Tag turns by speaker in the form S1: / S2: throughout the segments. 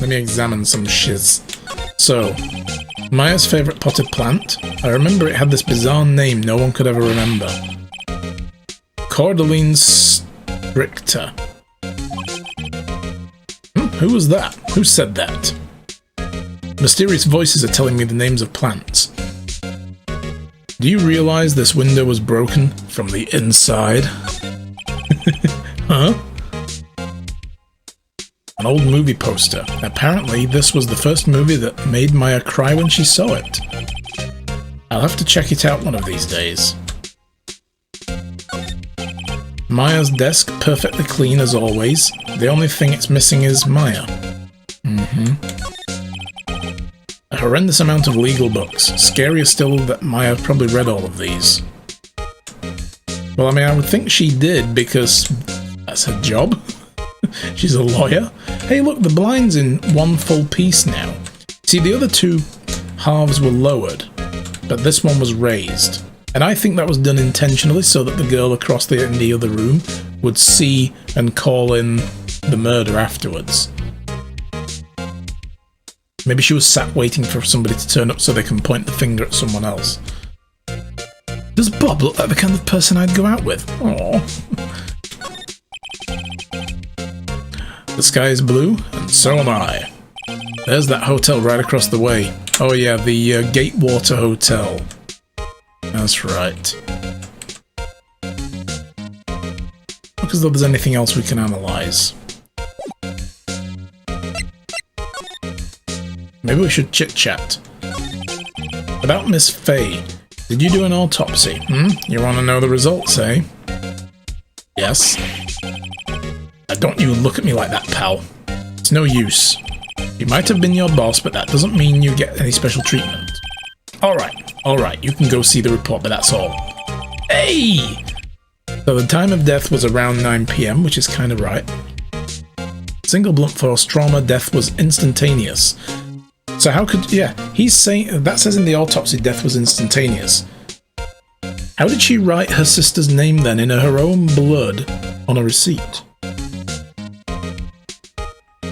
S1: let me examine some shiz. So, Maya's favourite potted plant. I remember it had this bizarre name no one could ever remember. Cordyline stricta. Who was that? Who said that? Mysterious voices are telling me the names of plants. Do you realise this window was broken from the inside? Huh? An old movie poster. Apparently, this was the first movie that made Maya cry when she saw it. I'll have to check it out one of these days. Maya's desk, perfectly clean as always. The only thing it's missing is Maya. A horrendous amount of legal books. Scarier still that Maya probably read all of these. Well, I mean, I would think she did because that's her job. She's a lawyer. Hey, look, the blind's in one full piece now. See, the other two halves were lowered, but this one was raised. And I think that was done intentionally so that the girl across in the other room would see and call in the murder afterwards. Maybe she was sat waiting for somebody to turn up so they can point the finger at someone else. Does Bob look like the kind of person I'd go out with? Aww. The sky is blue, and so am I. There's that hotel right across the way. Oh yeah, the Gatewater Hotel. That's right. Look as though there's anything else we can analyse. Maybe we should chit-chat. About Miss Fay. Did you do an autopsy? You want to know the results, eh? Yes. Now don't you look at me like that, pal. It's no use. You might have been your boss, but that doesn't mean you get any special treatment. Alright, you can go see the report, but that's all. Hey! So the time of death was around 9 PM, which is kind of right. Single blunt force trauma, death was instantaneous. So how could... yeah, he's saying... that says in the autopsy death was instantaneous. How did she write her sister's name then in her own blood on a receipt?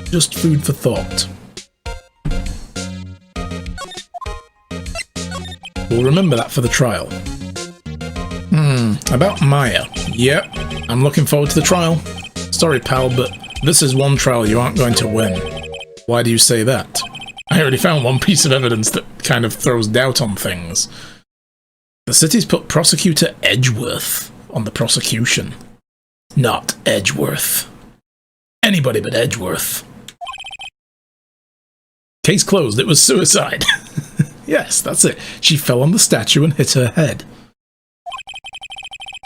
S1: Just food for thought. We'll remember that for the trial. About Maya. Yep, I'm looking forward to the trial. Sorry, pal, but this is one trial you aren't going to win. Why do you say that? I already found one piece of evidence that kind of throws doubt on things. The city's put Prosecutor Edgeworth on the prosecution. Not Edgeworth. Anybody but Edgeworth. Case closed, it was suicide. Yes, that's it. She fell on the statue and hit her head.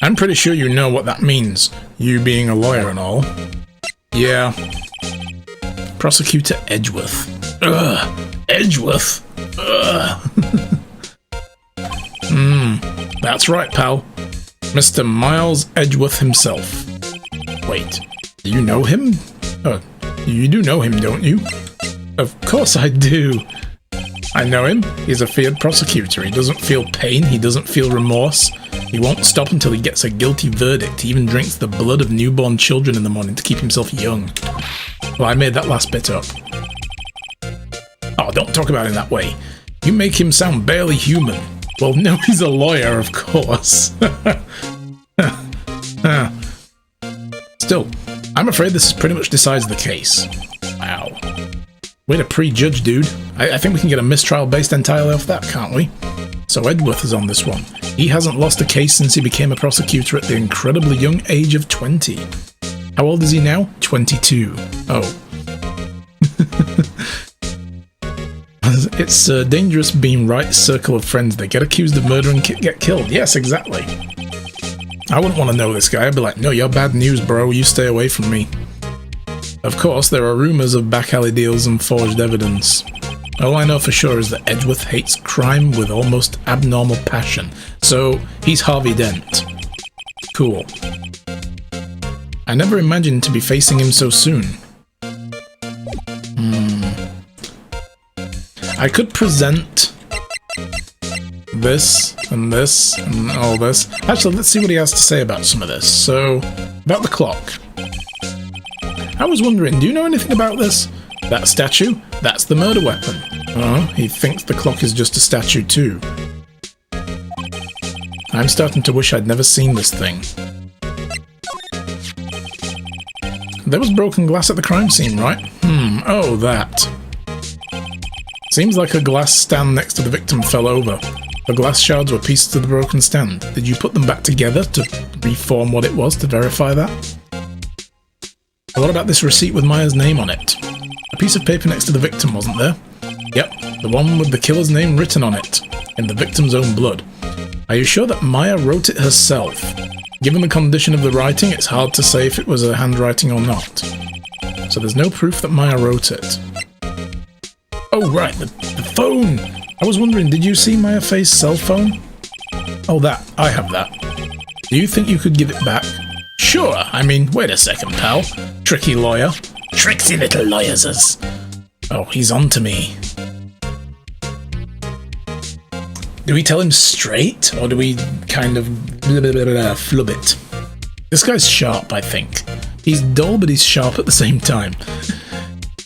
S1: I'm pretty sure you know what that means, you being a lawyer and all. Yeah. Prosecutor Edgeworth. Ugh. Edgeworth. Ugh. That's right, pal. Mr. Miles Edgeworth himself. Wait, do you know him? You do know him, don't you? Of course I do. I know him. He's a feared prosecutor. He doesn't feel pain. He doesn't feel remorse. He won't stop until he gets a guilty verdict. He even drinks the blood of newborn children in the morning to keep himself young. Well, I made that last bit up. Oh, don't talk about him that way. You make him sound barely human. Well, no, he's a lawyer, of course. Still, I'm afraid this pretty much decides the case. Wow. Way to prejudge, dude. I think we can get a mistrial based entirely off that, can't we? So Edgeworth is on this one. He hasn't lost a case since he became a prosecutor at the incredibly young age of 20. How old is he now? 22. Oh. It's dangerous being Wright's circle of friends. They get accused of murder and get killed. Yes, exactly. I wouldn't want to know this guy. I'd be like, no, you're bad news, bro. You stay away from me. Of course, there are rumours of back alley deals and forged evidence. All I know for sure is that Edgeworth hates crime with almost abnormal passion. So, he's Harvey Dent. Cool. I never imagined to be facing him so soon. I could present this and this and all this. Actually, let's see what he has to say about some of this. So, about the clock. I was wondering, do you know anything about this? That statue? That's the murder weapon. Oh, he thinks the clock is just a statue too. I'm starting to wish I'd never seen this thing. There was broken glass at the crime scene, right? Oh, that. Seems like a glass stand next to the victim fell over. The glass shards were pieces of the broken stand. Did you put them back together to reform what it was to verify that? What about this receipt with Maya's name on it? A piece of paper next to the victim, wasn't there? Yep, the one with the killer's name written on it, in the victim's own blood. Are you sure that Maya wrote it herself? Given the condition of the writing, it's hard to say if it was her handwriting or not. So there's no proof that Maya wrote it. Oh right, the phone! I was wondering, did you see Maya Faye's cell phone? Oh that, I have that. Do you think you could give it back? Sure, I mean, wait a second, pal. Tricky lawyer. Tricksy little lawyers. Oh, he's on to me. Do we tell him straight, or do we kind of flub it? This guy's sharp, I think. He's dull, but he's sharp at the same time.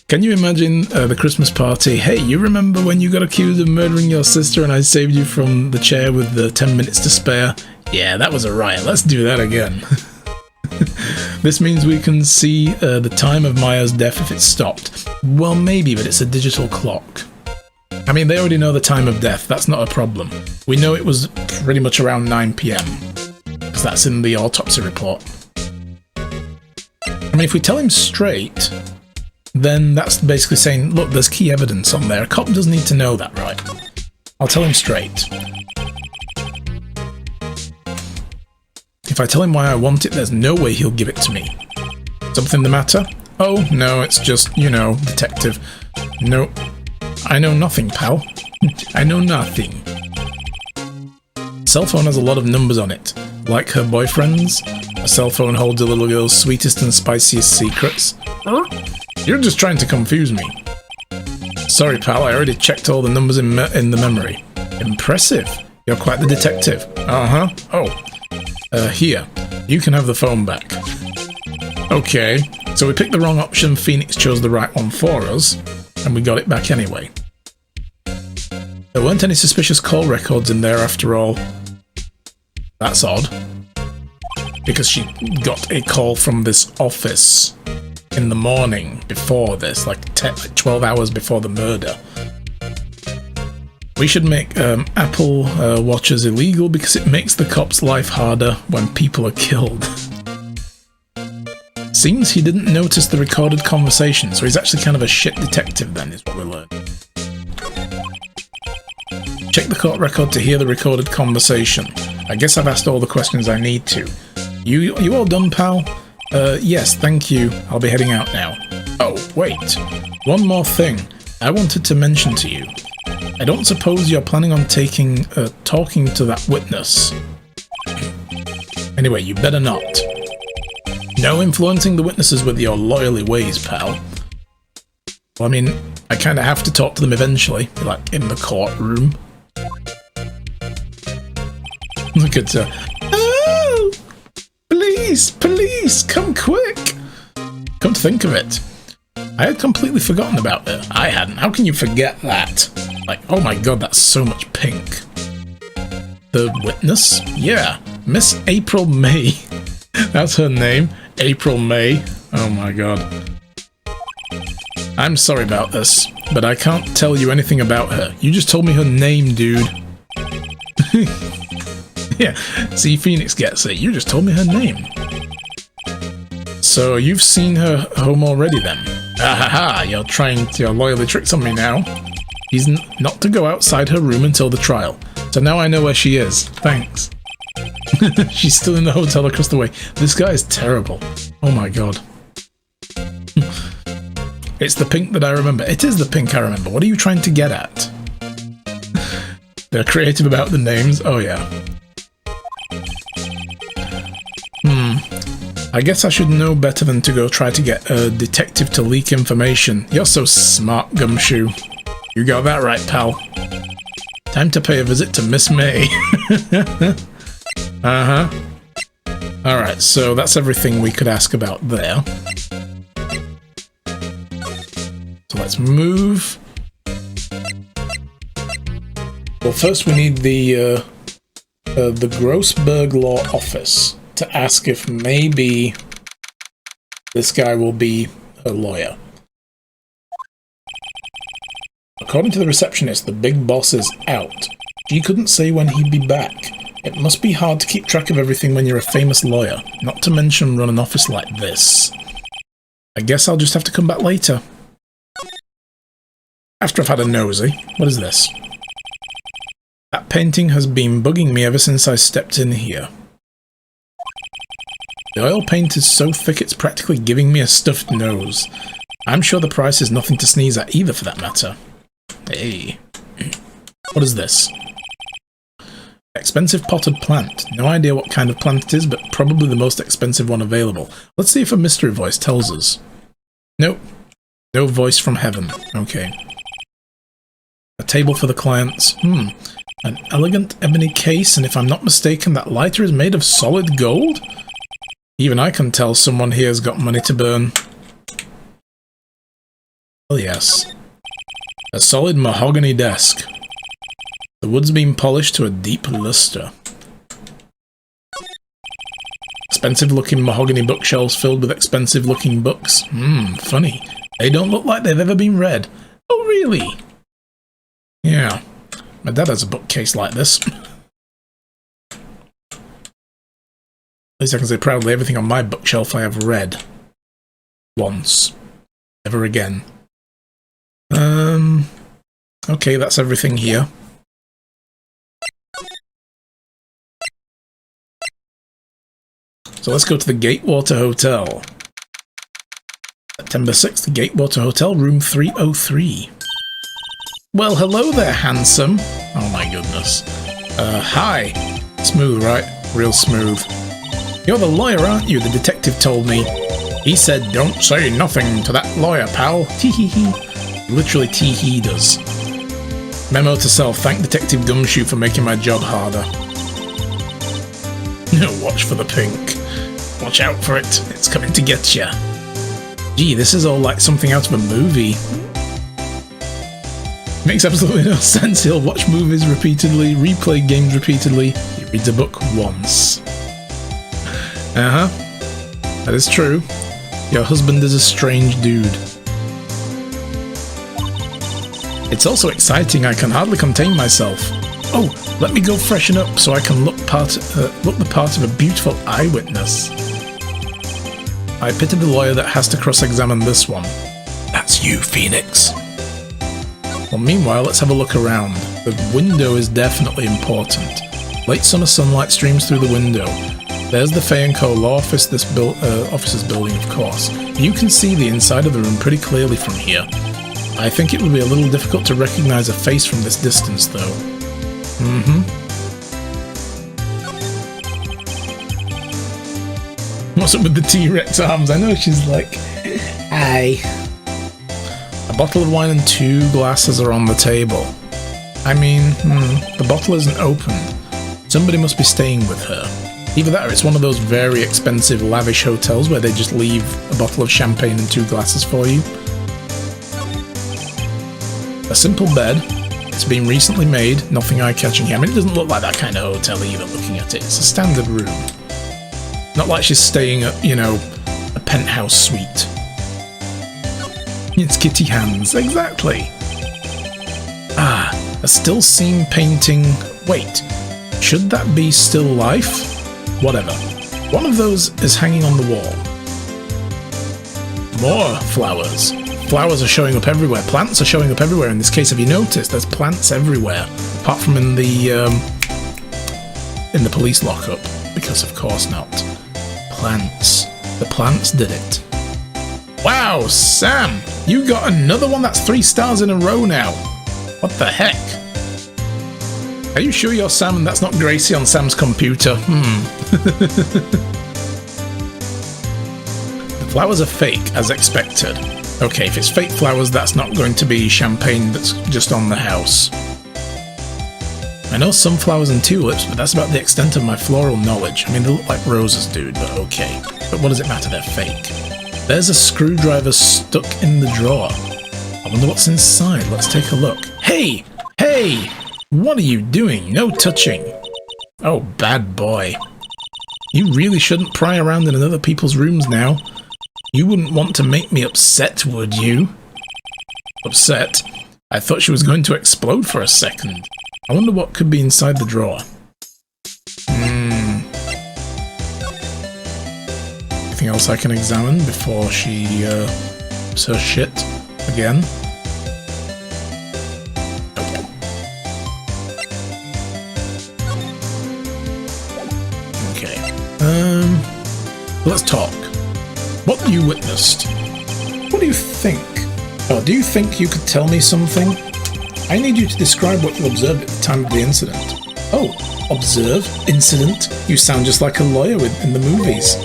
S1: Can you imagine the Christmas party? Hey, you remember when you got accused of murdering your sister and I saved you from the chair with the 10 minutes to spare? Yeah, that was a riot. Let's do that again. This means we can see the time of Maya's death if it's stopped. Well, maybe, but it's a digital clock. I mean, they already know the time of death. That's not a problem. We know it was pretty much around 9 PM, because that's in the autopsy report. I mean, if we tell him straight, then that's basically saying, look, there's key evidence on there. A cop doesn't need to know that, right? I'll tell him straight. If I tell him why I want it, there's no way he'll give it to me. Something the matter? Oh, no, it's just, you know, detective. No, I know nothing, pal. I know nothing. Cell phone has a lot of numbers on it. Like her boyfriend's, a cell phone holds a little girl's sweetest and spiciest secrets. You're just trying to confuse me. Sorry, pal, I already checked all the numbers in the memory. Impressive. You're quite the detective. Uh-huh. Oh. Here. You can have the phone back. Okay. So we picked the wrong option, Phoenix chose the right one for us, and we got it back anyway. There weren't any suspicious call records in there after all. That's odd. Because she got a call from this office in the morning before this, like 12 hours before the murder. We should make Apple Watches illegal because it makes the cops' life harder when people are killed. Seems he didn't notice the recorded conversation, so he's actually kind of a shit detective then, is what we learned. Check the court record to hear the recorded conversation. I guess I've asked all the questions I need to. You all done, pal? Yes, thank you. I'll be heading out now. Oh, wait. One more thing I wanted to mention to you. I don't suppose you're planning on talking to that witness. Anyway, you better not. No influencing the witnesses with your lawyerly ways, pal. Well, I mean, I kind of have to talk to them eventually, like in the courtroom. Look at her. Oh! Police, come quick! Come to think of it, I had completely forgotten about her. I hadn't. How can you forget that? Like, oh my god, that's so much pink. The witness? Yeah, Miss April May. That's her name, April May. Oh my god. I'm sorry about this, but I can't tell you anything about her. You just told me her name, dude. Yeah, see, Phoenix gets it. You just told me her name. So you've seen her home already then? Ahaha, you're trying to loyally trick on me now. He's not to go outside her room until the trial. So now I know where she is. Thanks. She's still in the hotel across the way. This guy is terrible. Oh my god. It's the pink that I remember. It is the pink I remember. What are you trying to get at? They're creative about the names. Oh yeah. I guess I should know better than to go try to get a detective to leak information. You're so smart, Gumshoe. You got that right, pal. Time to pay a visit to Miss May. Uh-huh. Alright, so that's everything we could ask about there. So move. Well, first we need the Grossberg Law Office to ask if maybe this guy will be a lawyer. According to the receptionist, the big boss is out. She couldn't say when he'd be back. It must be hard to keep track of everything when you're a famous lawyer, not to mention run an office like this. I guess I'll just have to come back later. After I've had a nosy. What is this? That painting has been bugging me ever since I stepped in here. The oil paint is so thick it's practically giving me a stuffed nose. I'm sure the price is nothing to sneeze at either, for that matter. Hey. What is this? Expensive potted plant. No idea what kind of plant it is, but probably the most expensive one available. Let's see if a mystery voice tells us. Nope. No voice from heaven. Okay. A table for the clients. An elegant ebony case, and if I'm not mistaken, that lighter is made of solid gold? Even I can tell someone here has got money to burn. Oh yes. A solid mahogany desk. The wood's been polished to a deep luster. Expensive-looking mahogany bookshelves filled with expensive-looking books. Funny. They don't look like they've ever been read. Oh, really? Yeah. My dad has a bookcase like this. At least I can say proudly everything on my bookshelf I have read. Once. Never again. Okay, that's everything here. So let's go to the Gatewater Hotel. September 6th, Gatewater Hotel, room 303. Well, hello there, handsome. Oh my goodness. Hi. Smooth, right? Real smooth. You're the lawyer, aren't you? The detective told me. He said, don't say nothing to that lawyer, pal. Tee-hee-hee. Literally tee-hee does. Memo to self, thank Detective Gumshoe for making my job harder. Watch for the pink. Watch out for it. It's coming to get ya. Gee, this is all like something out of a movie. Makes absolutely no sense. He'll watch movies repeatedly, replay games repeatedly. He reads a book once. That is true. Your husband is a strange dude. It's also exciting. I can hardly contain myself. Oh, let me go freshen up so I can look the part of a beautiful eyewitness. I pity the lawyer that has to cross-examine this one. That's you, Phoenix. Well, meanwhile, let's have a look around. The window is definitely important. Late summer sunlight streams through the window. There's the Fay & Co. law office, this officer's building, of course. You can see the inside of the room pretty clearly from here. I think it would be a little difficult to recognize a face from this distance, though. What's up with the T-Rex arms? I know she's like, hi. A bottle of wine and 2 glasses are on the table. I mean, the bottle isn't opened. Somebody must be staying with her. Either that or it's one of those very expensive, lavish hotels where they just leave a bottle of champagne and 2 glasses for you. A simple bed. It's been recently made, nothing eye-catching here. I mean, it doesn't look like that kind of hotel either, looking at it. It's a standard room. Not like she's staying at, you know, a penthouse suite. It's kitty hands, exactly. Ah, a still scene painting. Wait, should that be still life? Whatever. One of those is hanging on the wall. More flowers. Flowers are showing up everywhere. Plants are showing up everywhere. In this case, have you noticed? There's plants everywhere, apart from in the police lockup, because of course not. Plants. The plants did it. Wow, Sam! You got another one that's 3 stars in a row now. What the heck? Are you sure you're Sam and that's not Gracie on Sam's computer? The flowers are fake, as expected. Okay, if it's fake flowers, that's not going to be champagne that's just on the house. I know sunflowers and tulips, but that's about the extent of my floral knowledge. I mean, they look like roses, dude, but okay. But what does it matter? They're fake. There's a screwdriver stuck in the drawer. I wonder what's inside. Let's take a look. Hey! Hey! What are you doing? No touching. Oh, bad boy. You really shouldn't pry around in other people's rooms now. You wouldn't want to make me upset, would you? Upset? I thought she was going to explode for a second. I wonder what could be inside the drawer. Anything else I can examine before she ups her shit again? Let's talk. What you witnessed? What do you think? Oh, do you think you could tell me something? I need you to describe what you observed at the time of the incident. Oh, observe? Incident? You sound just like a lawyer in the movies.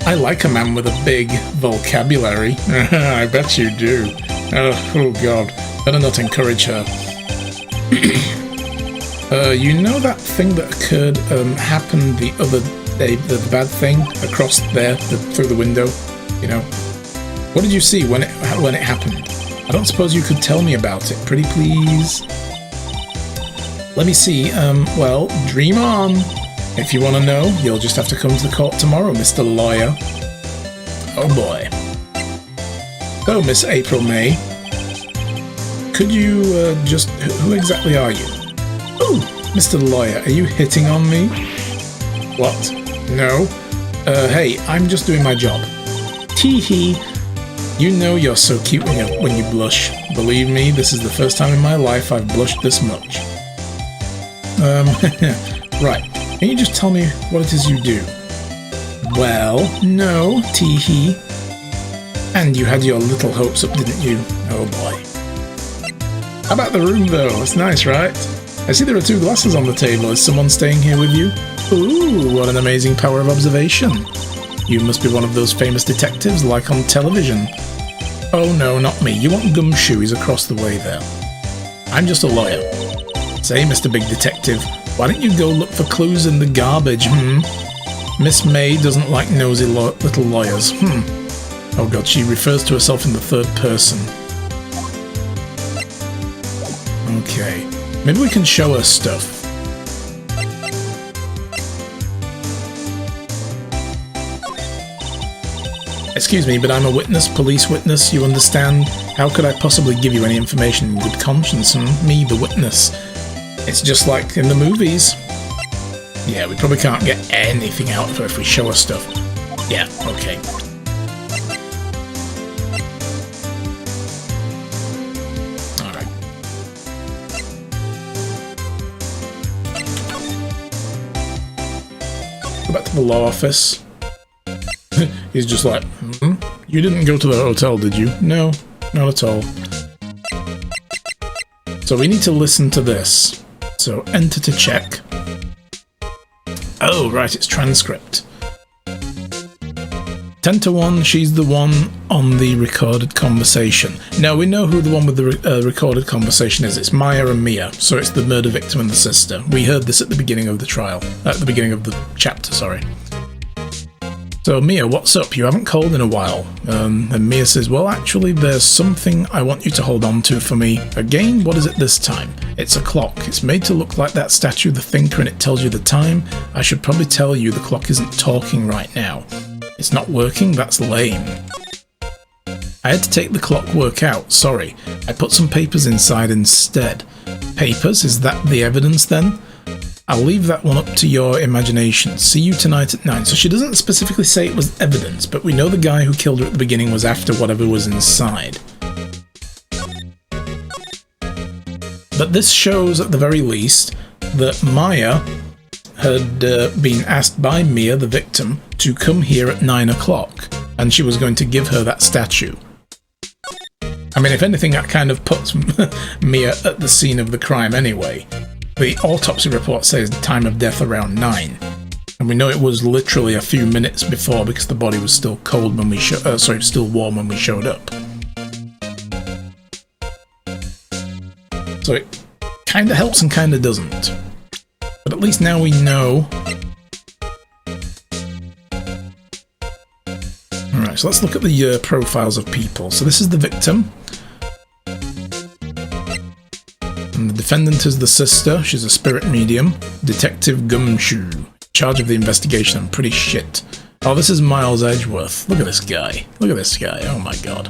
S1: I like a man with a big vocabulary. I bet you do. Oh god, better not encourage her. You know that thing that occurred, happened the other day, the bad thing across there, through the window, you know? What did you see when it happened? I don't suppose you could tell me about it, pretty please? Let me see, well, dream on. If you want to know, you'll just have to come to the court tomorrow, Mr. Lawyer. Oh boy. So, Miss April May, could you, who exactly are you? Ooh, Mr. Lawyer, are you hitting on me? What? No. Hey, I'm just doing my job. Tee-hee. You know you're so cute when you blush. Believe me, this is the first time in my life I've blushed this much. Right. Can you just tell me what it is you do? Well, no, tee-hee. And you had your little hopes up, didn't you? Oh boy. How about the room though? It's nice, right? I see there are 2 glasses on the table. Is someone staying here with you? Ooh, what an amazing power of observation. You must be one of those famous detectives like on television. Oh no, not me. You want Gumshoe? He's across the way there. I'm just a lawyer. Say, Mr. Big Detective, why don't you go look for clues in the garbage, Miss May doesn't like nosy little lawyers, Oh god, she refers to herself in the 3rd person. Okay, maybe we can show her stuff. Excuse me, but I'm a witness, police witness, you understand? How could I possibly give you any information in good conscience? Me, the witness. It's just like in the movies. Yeah, we probably can't get anything out of her if we show her stuff. Yeah, okay. Alright. Go back to the law office. He's just like, You didn't go to the hotel, did you? No, not at all. So we need to listen to this. So enter to check. Oh, right, it's transcript. 10-1, she's the one on the recorded conversation. Now, we know who the one with the recorded conversation is. It's Maya and Mia, so it's the murder victim and the sister. We heard this at the beginning of the trial. At the beginning of the chapter, sorry. So, Mia, what's up? You haven't called in a while. And Mia says, well, actually, there's something I want you to hold on to for me. Again, what is it this time? It's a clock. It's made to look like that statue, the thinker, and it tells you the time. I should probably tell you the clock isn't talking right now. It's not working? That's lame. I had to take the clockwork out, sorry. I put some papers inside instead. Papers? Is that the evidence then? I'll leave that one up to your imagination. See you tonight at 9. So she doesn't specifically say it was evidence, but we know the guy who killed her at the beginning was after whatever was inside. But this shows, at the very least, that Maya had been asked by Mia, the victim, to come here at 9 o'clock, and she was going to give her that statue. I mean, if anything, that kind of puts Mia at the scene of the crime anyway. The autopsy report says the time of death around 9, and we know it was literally a few minutes before because the body was still cold when we still warm when we showed up. So it kind of helps and kind of doesn't. But at least now we know. Alright, so let's look at the profiles of people. So this is the victim. Defendant is the sister. She's a spirit medium. Detective Gumshoe. In charge of the investigation. I'm pretty shit. Oh, this is Miles Edgeworth. Look at this guy. Look at this guy. Oh my god.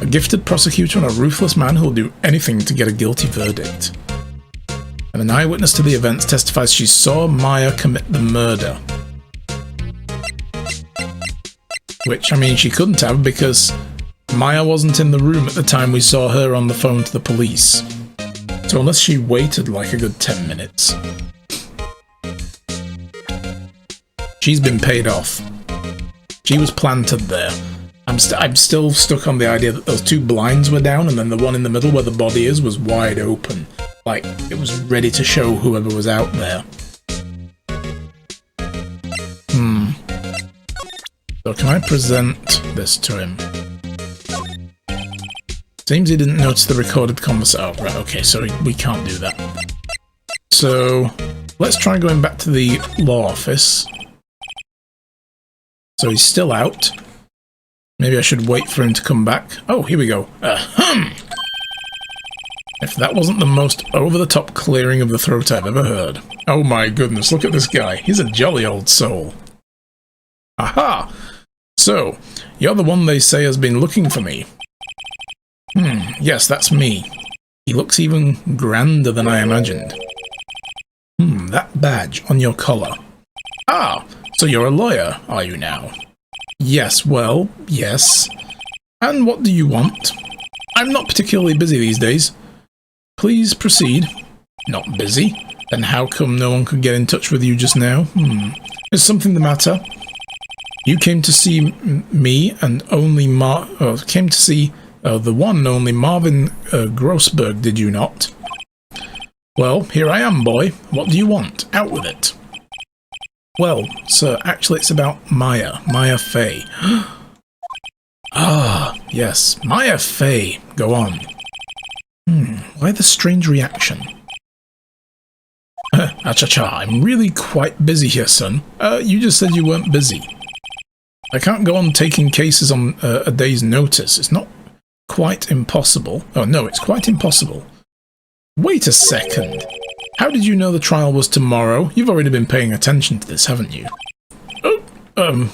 S1: A gifted prosecutor and a ruthless man who will do anything to get a guilty verdict. And an eyewitness to the events testifies she saw Maya commit the murder. Which, I mean, she couldn't have because Maya wasn't in the room at the time we saw her on the phone to the police. So unless she waited like a good 10 minutes... She's been paid off. She was planted there. I'm still stuck on the idea that those two blinds were down and then the one in the middle where the body is was wide open. Like, it was ready to show whoever was out there. So can I present this to him? Seems he didn't notice the recorded conversation. Oh, right, okay, so we can't do that. So, let's try going back to the law office. So he's still out. Maybe I should wait for him to come back. Oh, here we go. If that wasn't the most over-the-top clearing of the throat I've ever heard. Oh my goodness, look at this guy. He's a jolly old soul. Aha! So, you're the one they say has been looking for me. Yes, that's me. He looks even grander than I imagined. That badge on your collar. Ah! So you're a lawyer, are you now? Yes, well, yes. And what do you want? I'm not particularly busy these days. Please proceed. Not busy? Then how come no one could get in touch with you just now? Is something the matter? You came to see me and only came to see the one and only Marvin Grossberg, did you not? Well, here I am, boy. What do you want? Out with it. Well, sir, actually it's about Maya Fey. Ah, yes, Maya Fey. Go on. Why the strange reaction? Acha-cha, I'm really quite busy here, son. You just said you weren't busy. I can't go on taking cases on a day's notice. It's not quite impossible. Oh, no, it's quite impossible. Wait a second. How did you know the trial was tomorrow? You've already been paying attention to this, haven't you? Oh,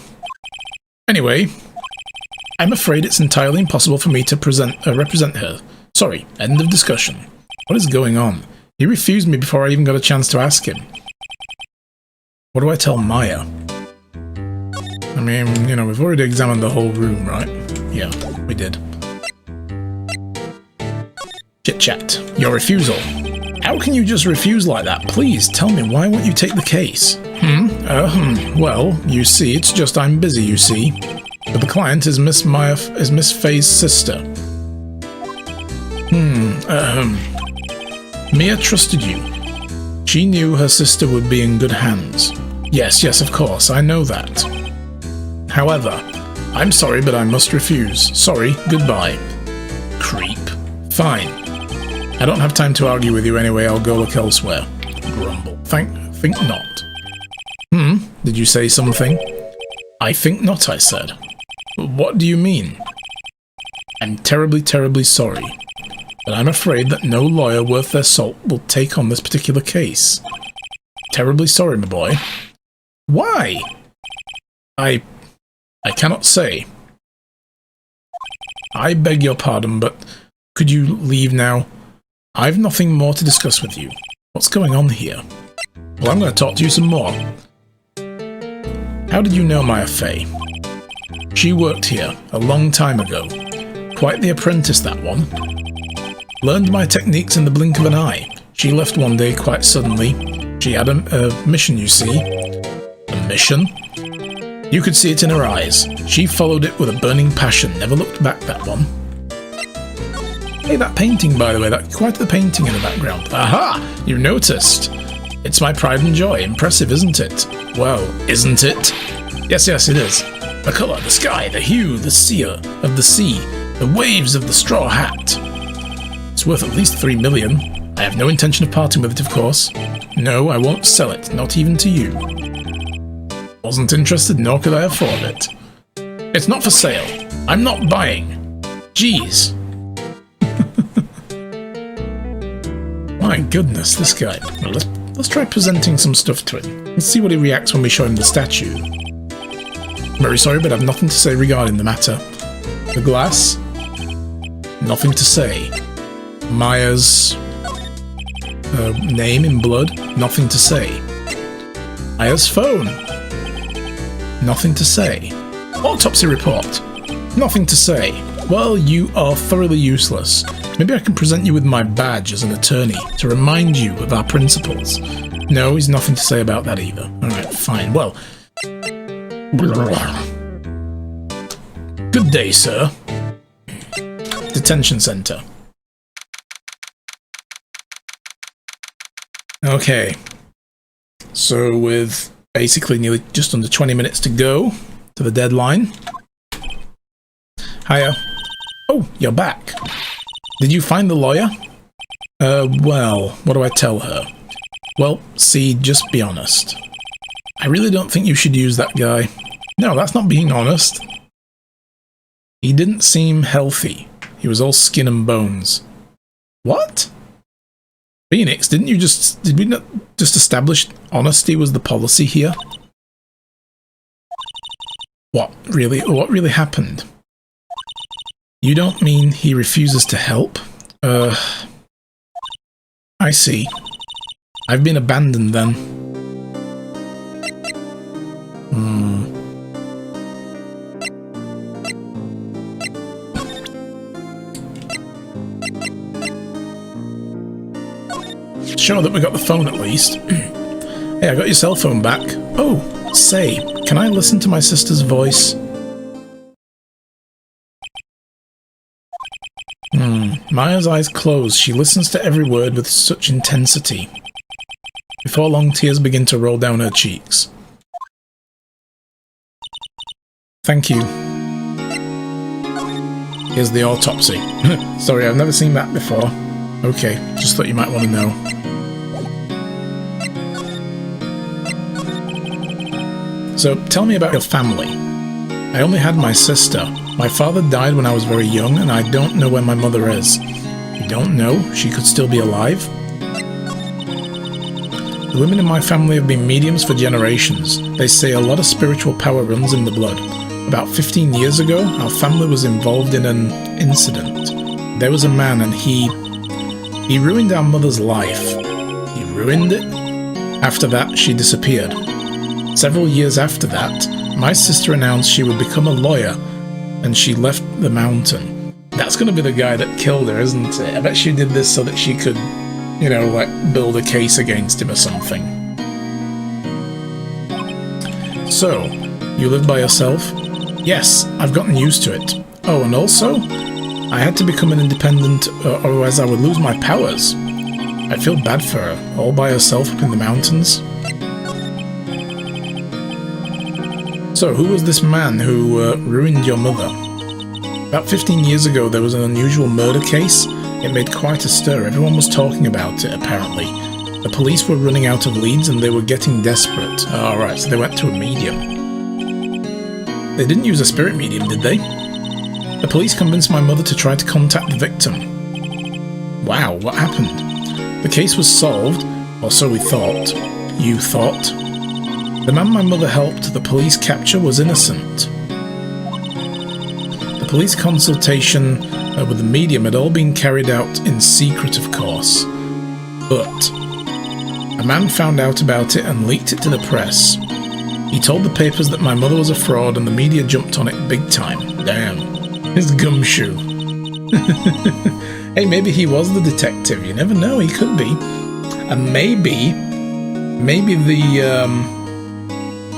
S1: Anyway, I'm afraid it's entirely impossible for me to represent her. Sorry, end of discussion. What is going on? He refused me before I even got a chance to ask him. What do I tell Maya? I mean, you know, we've already examined the whole room, right? Yeah, we did. Chit-chat. Your refusal. How can you just refuse like that? Please, tell me, why won't you take the case? Well, you see, it's just I'm busy, you see. But the client is Miss Fey's sister. Mia trusted you. She knew her sister would be in good hands. Yes, of course, I know that. However, I'm sorry, but I must refuse. Sorry, goodbye. Creep. Fine. I don't have time to argue with you anyway, I'll go look elsewhere. Grumble. Think not. Did you say something? I think not, I said. What do you mean? I'm terribly, terribly sorry. But I'm afraid that no lawyer worth their salt will take on this particular case. Terribly sorry, my boy. Why? I cannot say. I beg your pardon, but could you leave now? I've nothing more to discuss with you. What's going on here? Well, I'm going to talk to you some more. How did you know Maya Fey? She worked here a long time ago. Quite the apprentice, that one. Learned my techniques in the blink of an eye. She left one day quite suddenly. She had a mission, you see. A mission? You could see it in her eyes. She followed it with a burning passion, never looked back, that one. Hey, that painting, by the way, quite the painting in the background. Aha! You noticed. It's my pride and joy. Impressive, isn't it? Well, isn't it? Yes, it is. The colour, the sky, the hue, the seer of the sea, the waves of the straw hat. It's worth at least 3 million. I have no intention of parting with it, of course. No, I won't sell it, not even to you. Wasn't interested, nor could I afford it. It's not for sale. I'm not buying. Jeez. My goodness, this guy. Well, let's try presenting some stuff to him. Let's see what he reacts when we show him the statue. I'm very sorry, but I've nothing to say regarding the matter. The glass? Nothing to say. Maya's name in blood? Nothing to say. Maya's phone? Nothing to say. Autopsy report? Nothing to say. Well, you are thoroughly useless. Maybe I can present you with my badge as an attorney to remind you of our principles. No, he's nothing to say about that either. Alright, fine. Well... Good day, sir. Detention center. Okay. So with basically nearly just under 20 minutes to go to the deadline. Hiya. Oh, you're back. Did you find the lawyer? Well, what do I tell her? Well, see, just be honest. I really don't think you should use that guy. No, that's not being honest. He didn't seem healthy. He was all skin and bones. What? Phoenix, did we not just establish honesty was the policy here? What really happened? You don't mean he refuses to help? I see. I've been abandoned then. Sure that we got the phone at least. Hey, I got your cell phone back. Oh, say, can I listen to my sister's voice? Maya's eyes close. She listens to every word with such intensity. Before long, tears begin to roll down her cheeks. Thank you. Here's the autopsy. Sorry, I've never seen that before. Okay, just thought you might want to know. So, tell me about your family. I only had my sister. My father died when I was very young, and I don't know where my mother is. You don't know? She could still be alive? The women in my family have been mediums for generations. They say a lot of spiritual power runs in the blood. About 15 years ago, our family was involved in an incident. There was a man, and he ruined our mother's life. He ruined it? After that, she disappeared. Several years after that, my sister announced she would become a lawyer, and she left the mountain. That's going to be the guy that killed her, isn't it? I bet she did this so that she could, you know, like, build a case against him or something. So, you live by yourself? Yes, I've gotten used to it. Oh, and also, I had to become an independent, otherwise I would lose my powers. I feel bad for her, all by herself up in the mountains. So, who was this man who ruined your mother? About 15 years ago, there was an unusual murder case. It made quite a stir. Everyone was talking about it, apparently. The police were running out of leads and they were getting desperate. Alright, so they went to a medium. They didn't use a spirit medium, did they? The police convinced my mother to try to contact the victim. Wow, what happened? The case was solved, or so we thought. You thought? The man my mother helped the police capture was innocent. The police consultation with the medium had all been carried out in secret, of course. But a man found out about it and leaked it to the press. He told the papers that my mother was a fraud and the media jumped on it big time. Damn. His gumshoe. Hey, maybe he was the detective. You never know, he could be. And maybe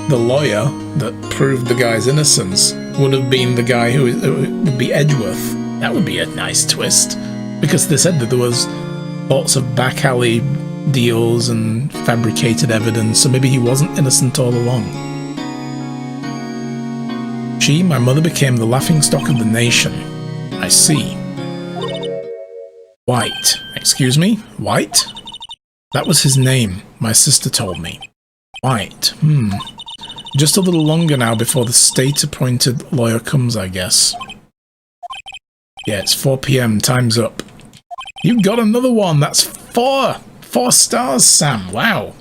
S1: the lawyer that proved the guy's innocence would have been the guy who would be Edgeworth. That would be a nice twist. Because they said that there was lots of back alley deals and fabricated evidence, so maybe he wasn't innocent all along. She, my mother, became the laughingstock of the nation. I see. White. Excuse me? White? That was his name, my sister told me. White. Just a little longer now before the state-appointed lawyer comes, I guess. Yeah, it's 4 PM, time's up. You got another one. That's 4. 4 stars, Sam. Wow.